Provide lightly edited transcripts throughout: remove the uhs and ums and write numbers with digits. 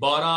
12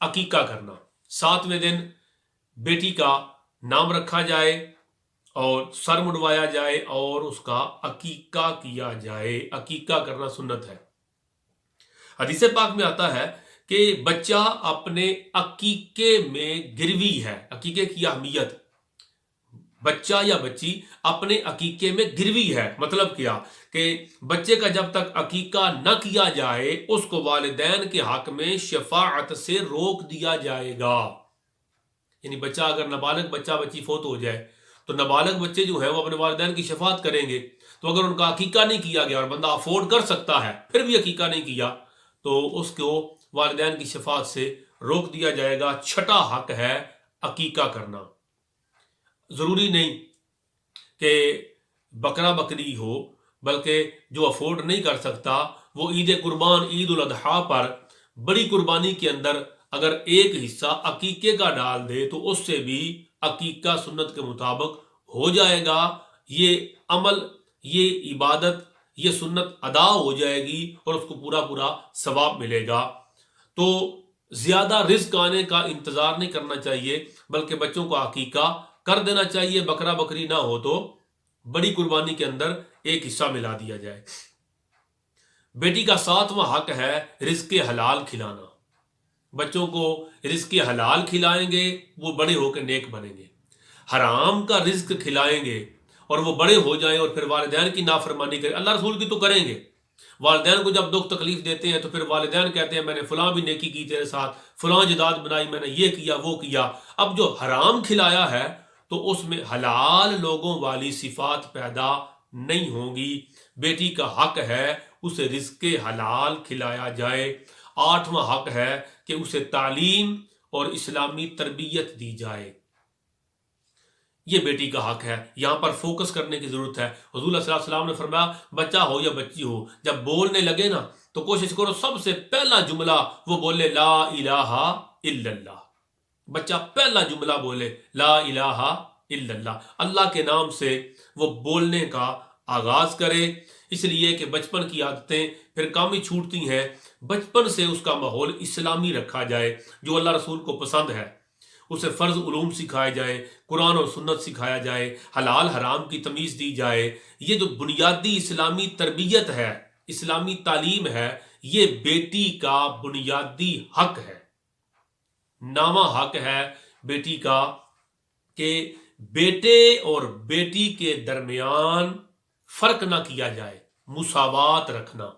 عقیقہ کرنا. 7ویں دن بیٹی کا نام رکھا جائے اور سر مڈوایا جائے اور اس کا عقیقہ کیا جائے. عقیقہ کرنا سنت ہے. حدیث پاک میں آتا ہے کہ بچہ اپنے عقیقے میں گروی ہے. عقیقے کی اہمیت، بچہ یا بچی اپنے عقیقے میں گروی ہے. مطلب کیا کہ بچے کا جب تک عقیقہ نہ کیا جائے اس کو والدین کے حق میں شفاعت سے روک دیا جائے گا. یعنی بچہ اگر نابالغ بچہ بچی فوت ہو جائے تو نابالغ بچے جو ہیں وہ اپنے والدین کی شفاعت کریں گے. تو اگر ان کا عقیقہ نہیں کیا گیا اور بندہ افورڈ کر سکتا ہے پھر بھی عقیقہ نہیں کیا تو اس کو والدین کی شفاعت سے روک دیا جائے گا. چھٹا حق ہے عقیقہ کرنا. ضروری نہیں کہ بکرا بکری ہو، بلکہ جو افورڈ نہیں کر سکتا وہ عید قربان، عید الاضحیٰ پر بڑی قربانی کے اندر اگر ایک حصہ عقیقے کا ڈال دے تو اس سے بھی عقیقہ سنت کے مطابق ہو جائے گا. یہ عمل، یہ عبادت، یہ سنت ادا ہو جائے گی اور اس کو پورا پورا ثواب ملے گا. تو زیادہ رزق آنے کا انتظار نہیں کرنا چاہیے بلکہ بچوں کو عقیقہ کر دینا چاہیے. بکرا بکری نہ ہو تو بڑی قربانی کے اندر ایک حصہ ملا دیا جائے. بیٹی کا 7واں حق ہے رزق حلال کھلانا. بچوں کو رزق حلال کھلائیں گے وہ بڑے ہو کے نیک بنیں گے. حرام کا رزق کھلائیں گے اور وہ بڑے ہو جائیں اور پھر والدین کی نافرمانی کریں. اللہ رسول کی تو کریں گے. والدین کو جب دکھ تکلیف دیتے ہیں تو پھر والدین کہتے ہیں میں نے فلاں بھی نیکی کی تیرے ساتھ، فلاں جداد بنائی، میں نے یہ کیا وہ کیا. اب جو حرام کھلایا ہے تو اس میں حلال لوگوں والی صفات پیدا نہیں ہوں گی. بیٹی کا حق ہے اسے رزق حلال کھلایا جائے. 8واں حق ہے کہ اسے تعلیم اور اسلامی تربیت دی جائے. یہ بیٹی کا حق ہے. یہاں پر فوکس کرنے کی ضرورت ہے. حضور صلی اللہ علیہ وسلم نے فرمایا بچہ ہو یا بچی ہو جب بولنے لگے نا تو کوشش کرو سب سے پہلا جملہ وہ بولے لا الہ الا اللہ. بچہ پہلا جملہ بولے لا الہ الا اللہ. اللہ کے نام سے وہ بولنے کا آغاز کرے. اس لیے کہ بچپن کی عادتیں پھر کامی چھوٹتی ہیں. بچپن سے اس کا ماحول اسلامی رکھا جائے جو اللہ رسول کو پسند ہے. اسے فرض علوم سکھائے جائے، قرآن اور سنت سکھایا جائے، حلال حرام کی تمیز دی جائے. یہ جو بنیادی اسلامی تربیت ہے، اسلامی تعلیم ہے، یہ بیٹی کا بنیادی حق ہے. 9واں حق ہے بیٹی کا کہ بیٹے اور بیٹی کے درمیان فرق نہ کیا جائے، مساوات رکھنا.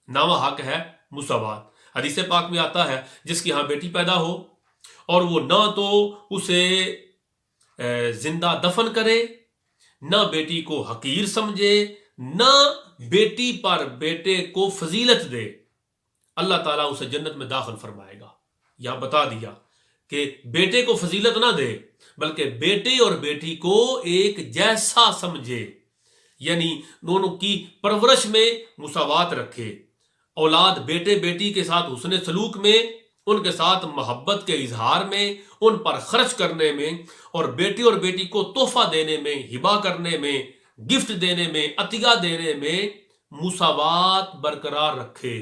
9واں حق ہے مساوات. حدیث پاک میں آتا ہے جس کی ہاں بیٹی پیدا ہو اور وہ نہ تو اسے زندہ دفن کرے، نہ بیٹی کو حقیر سمجھے، نہ بیٹی پر بیٹے کو فضیلت دے، اللہ تعالیٰ اسے جنت میں داخل فرمائے گا. یہاں بتا دیا کہ بیٹے کو فضیلت نہ دے بلکہ بیٹے اور بیٹی کو ایک جیسا سمجھے، یعنی دونوں کی پرورش میں مساوات رکھے. اولاد بیٹے بیٹی کے ساتھ حسن سلوک میں، ان کے ساتھ محبت کے اظہار میں، ان پر خرچ کرنے میں، اور بیٹی اور بیٹی کو تحفہ دینے میں، ہبہ کرنے میں، گفٹ دینے میں، عطیہ دینے میں مساوات برقرار رکھے.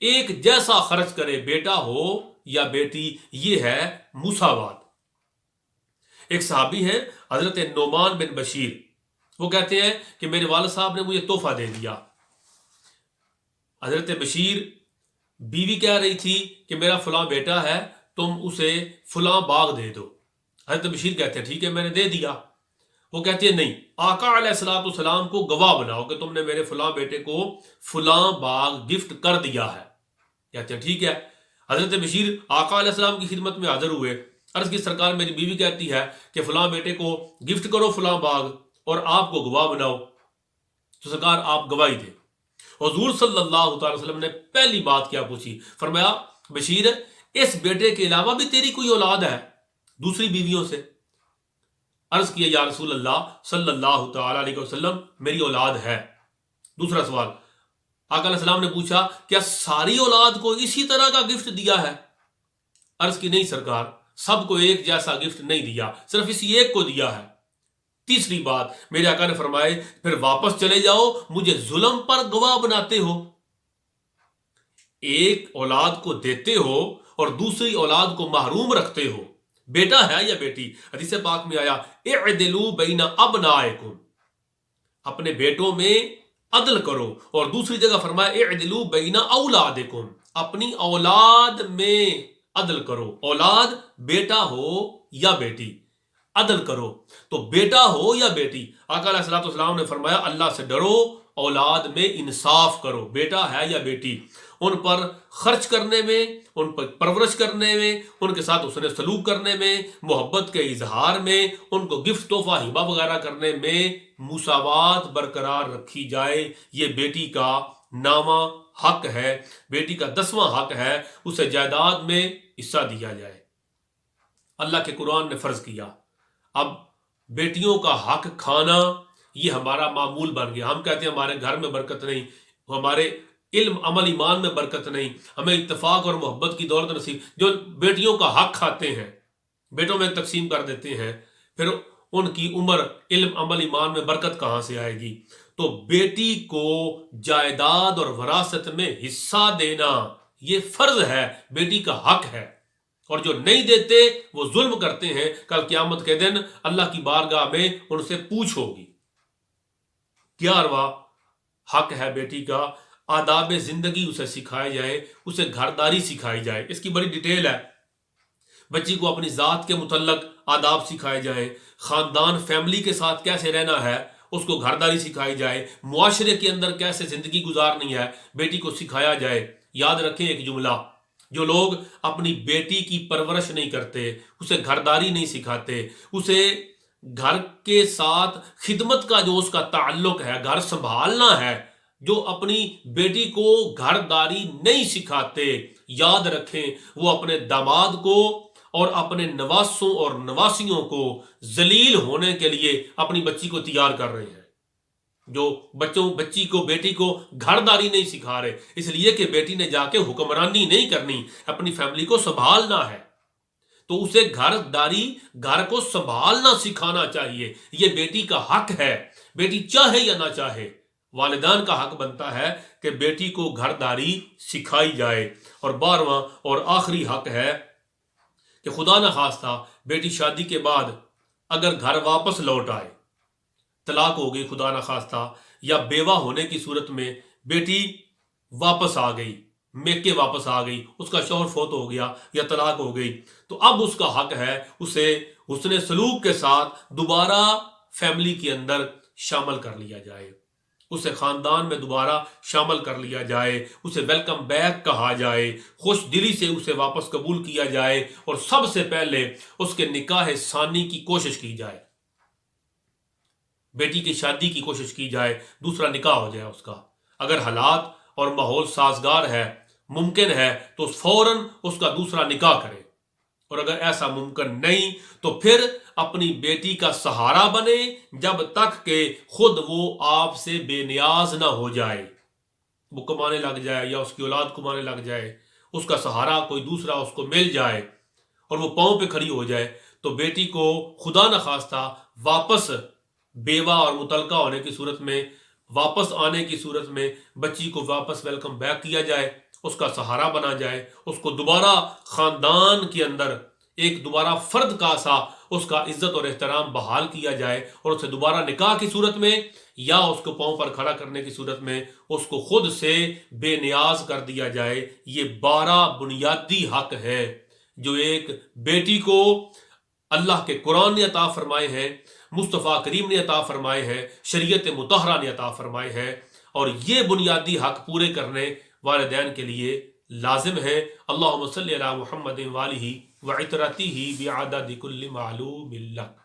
ایک جیسا خرچ کرے بیٹا ہو یا بیٹی، یہ ہے مساوات. ایک صحابی ہیں حضرت نعمان بن بشیر، وہ کہتے ہیں کہ میرے والد صاحب نے مجھے تحفہ دے دیا. حضرت بشیر بیوی کہہ رہی تھی کہ میرا فلاں بیٹا ہے، تم اسے فلاں باغ دے دو. حضرت بشیر کہتے ہیں ٹھیک ہے میں نے دے دیا. وہ کہتی ہے نہیں، آقا علیہ الصلوۃ والسلام کو گواہ بناؤ کہ تم نے میرے فلاں بیٹے کو فلاں باغ گفٹ کر دیا ہے. کہتے ہیں ٹھیک ہے. حضرت بشیر آقا علیہ السلام کی خدمت میں حاضر ہوئے. عرض کی سرکار میری بیوی کہتی ہے کہ فلاں بیٹے کو گفٹ کرو فلاں باغ اور آپ کو گواہ بناؤ. تو سرکار آپ گواہی دیں. حضور صلی اللہ تعالی وسلم نے پہلی بات کیا پوچھی؟ فرمایا بشیر اس بیٹے کے علاوہ بھی تیری کوئی اولاد ہے دوسری بیویوں سے؟ عرض کیا یا رسول اللہ صلی اللہ تعالی علیہ وسلم میری اولاد ہے. دوسرا سوال آقا علیہ السلام نے پوچھا کیا ساری اولاد کو اسی طرح کا گفٹ دیا ہے؟ عرض کی نہیں سرکار، سب کو ایک جیسا گفٹ نہیں دیا، صرف اسی ایک کو دیا ہے. تیسری بات میرے آقا نے فرمائے پھر واپس چلے جاؤ، مجھے ظلم پر گواہ بناتے ہو. ایک اولاد کو دیتے ہو اور دوسری اولاد کو محروم رکھتے ہو، بیٹا ہے یا بیٹی، حدیث پاک میں آیا اعدلوا بین ابنائکم، اپنے بیٹوں میں عدل کرو، اور دوسری جگہ فرمایا اعدلوا بین اولادکم، اپنی اولاد میں عدل کرو، اولاد بیٹا ہو یا بیٹی، عدل کرو، تو بیٹا ہو یا بیٹی، آقا علیہ الصلوۃ والسلام نے فرمایا اللہ سے ڈرو، اولاد میں انصاف کرو، بیٹا ہے یا بیٹی، ان پر خرچ کرنے میں، ان پر پرورش کرنے میں، ان کے ساتھ حسن سلوک کرنے میں، محبت کے اظہار میں، ان کو گفٹ تحفہ ہبہ وغیرہ کرنے میں مساوات برقرار رکھی جائے۔ یہ بیٹی کا نامہ حق ہے، بیٹی کا 10واں حق ہے، اسے جائیداد میں حصہ دیا جائے۔ اللہ کے قرآن نے فرض کیا، اب بیٹیوں کا حق کھانا یہ ہمارا معمول بن گیا۔ ہم کہتے ہیں ہمارے گھر میں برکت نہیں، ہمارے علم عمل ایمان میں برکت نہیں، ہمیں اتفاق اور محبت کی دولت نصیب، جو بیٹیوں کا حق کھاتے ہیں، بیٹوں میں تقسیم کر دیتے ہیں، پھر ان کی عمر علم عمل ایمان میں برکت کہاں سے آئے گی؟ تو بیٹی کو جائیداد اور وراثت میں حصہ دینا یہ فرض ہے، بیٹی کا حق ہے، اور جو نہیں دیتے وہ ظلم کرتے ہیں، کل قیامت کے دن اللہ کی بارگاہ میں ان سے پوچھ ہوگی۔ 11واں حق ہے بیٹی کا، آداب زندگی اسے سکھائے جائے، اسے گھرداری سکھائی جائے۔ اس کی بڑی ڈیٹیل ہے، بچی کو اپنی ذات کے متعلق آداب سکھائے جائیں، خاندان فیملی کے ساتھ کیسے رہنا ہے اس کو گھرداری سکھائی جائے، معاشرے کے اندر کیسے زندگی گزارنی ہے بیٹی کو سکھایا جائے۔ یاد رکھیں ایک جملہ، جو لوگ اپنی بیٹی کی پرورش نہیں کرتے، اسے گھرداری نہیں سکھاتے، اسے گھر کے ساتھ خدمت کا جو اس کا تعلق ہے، گھر سنبھالنا ہے، جو اپنی بیٹی کو گھرداری نہیں سکھاتے، یاد رکھیں وہ اپنے داماد کو اور اپنے نواسوں اور نواسیوں کو ذلیل ہونے کے لیے اپنی بچی کو تیار کر رہے ہیں۔ جو بچی کو بیٹی کو گھرداری نہیں سکھا رہے، اس لیے کہ بیٹی نے جا کے حکمرانی نہیں کرنی، اپنی فیملی کو سنبھالنا ہے، تو اسے گھر کو سنبھالنا سکھانا چاہیے۔ یہ بیٹی کا حق ہے، بیٹی چاہے یا نہ چاہے، والدین کا حق بنتا ہے کہ بیٹی کو گھرداری سکھائی جائے۔ اور 12واں اور آخری حق ہے کہ خدا نہ خواستہ بیٹی شادی کے بعد اگر گھر واپس لوٹ آئے، طلاق ہو گئی خدا نہ خواستہ، یا بیوہ ہونے کی صورت میں بیٹی واپس آ گئی، میکے واپس آ گئی، اس کا شوہر فوت ہو گیا یا طلاق ہو گئی، تو اب اس کا حق ہے اسے حسن سلوک کے ساتھ دوبارہ فیملی کے اندر شامل کر لیا جائے، اسے خاندان میں دوبارہ شامل کر لیا جائے، اسے ویلکم بیک کہا جائے، خوش دلی سے اسے واپس قبول کیا جائے، اور سب سے پہلے اس کے نکاح ثانی کی کوشش کی جائے، بیٹی کی شادی کی کوشش کی جائے، دوسرا نکاح ہو جائے اس کا۔ اگر حالات اور ماحول سازگار ہے، ممکن ہے، تو فوراً اس کا دوسرا نکاح کرے، اور اگر ایسا ممکن نہیں تو پھر اپنی بیٹی کا سہارا بنے جب تک کہ خود وہ آپ سے بے نیاز نہ ہو جائے، وہ کمانے لگ جائے یا اس کی اولاد کمانے لگ جائے، اس کا سہارا کوئی دوسرا اس کو مل جائے اور وہ پاؤں پہ کھڑی ہو جائے، تو بیٹی کو خدا نہ خواستہ واپس بیوہ اور متعلقہ ہونے کی صورت میں، واپس آنے کی صورت میں بچی کو واپس ویلکم بیک کیا جائے، اس کا سہارا بنا جائے، اس کو دوبارہ خاندان کے اندر ایک دوبارہ فرد کا سا اس کا عزت اور احترام بحال کیا جائے، اور اسے دوبارہ نکاح کی صورت میں یا اس کو پاؤں پر کھڑا کرنے کی صورت میں اس کو خود سے بے نیاز کر دیا جائے۔ یہ 12 بنیادی حق ہیں جو ایک بیٹی کو اللہ کے قرآن نے عطا فرمائے ہیں، مصطفیٰ کریم نے عطا فرمائے ہیں، شریعت مطہرہ نے عطا فرمائے ہیں، اور یہ بنیادی حق پورے کرنے والدین کے لیے لازم ہے۔ اللہم صلی علی محمد وآلہ وعطرتہ بعدد کل معلوم لک۔